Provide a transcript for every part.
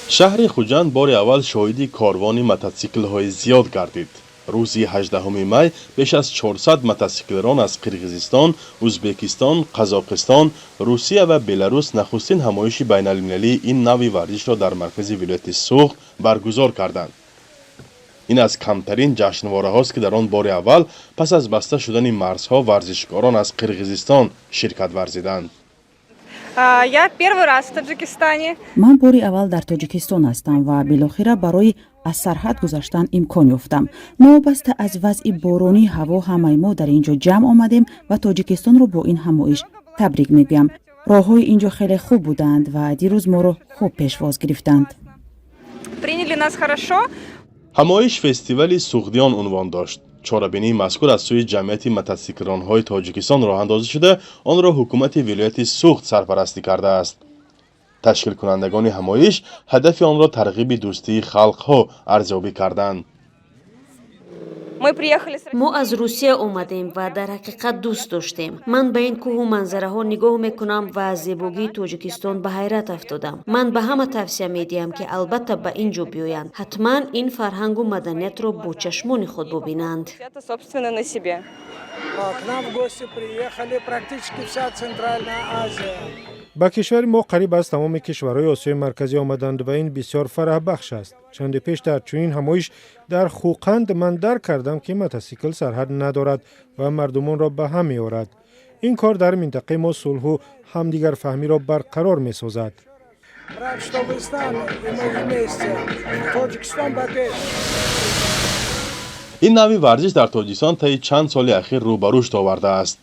شهر خوجند بار اول شاهدی کاروان موتورسیکل های زیاد گردید. روزی 18 می بیش از 400 موتورسیکلران از قرقیزستان، ازبکستان، قزاقستان، روسیه و بلاروس نخستین همایش بین المللی این نوع ورزش را در مرکز ولایت سوخت برگزار کردند. این از کمترین جشنواره هاست که در آن بار اول پس از بسته شدن مرزها ورزشکاران از قرقیزستان شرکت ورزیدند. Я первый раз в Таджикистане. من باری اول در تاجیکستان هستم و بالاخره برای از سرحد گذشتن امکان یافتم. نوبسته از وضع بارانی هوا همه ما در اینجا جمع آمدیم و تاجیکستان رو با این همایش تبریک میگویم. راههای اینجا خیلی خوب بودند و دیروز ما رو خوب پیشواز گرفتند. Приняли нас хорошо. همایش فستیوال سوخدیان عنوان داشت. چاره‌بینی مذکور از سوی جمعیت موتورسیکلران‌های تاجیکستان راه اندازی شده، آن را حکومت ولایت سوخت سرپرستی کرده است. تشکیل کنندگان همایش هدف آن را ترغیب دوستی خلق‌ها ارزیابی کردند. ما از روسیه اومدیم و در حقیقت دوست داشتیم. من به این کوه و منظره ها نگاه میکنم و از زیبایی تاجیکستان به حیرت افتادم. من به همه توصیه میدیم که البته به اینجا بیایند. حتما این فرهنگ و مدنیت را با چشمان خود ببینند. با کشور ما قریب از تمام کشورهای آسیای مرکزی آمدند و این بسیار فرح بخش است. چند پیش در چنین همایش در خوقند من درک کردم که موتورسیکل سرحد ندارد و مردمان را به هم می‌آورد. این کار در منطقه ما صلح و همدیگر فهمی را برقرار می‌سازد. این نوع ورزش در تاجیکستان طی چند سال اخیر رو به رشد آورده است.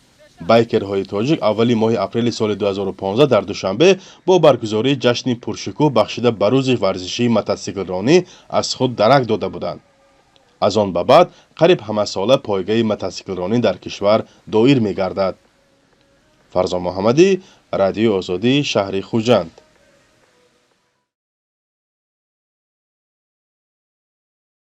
بایکرهای تاجیک اولی ماه اپریل سال 2015 در دوشنبه با برگزاری جشن پرشکوه بخشیده به روز ورزشی موتورسیکلرانی از خود درک داده بودند. از آن به بعد قریب همه ساله پایگاه موتورسیکلرانی در کشور دایر می‌گردد. فرزان محمدی، رادیو آزادی، شهر خوجند.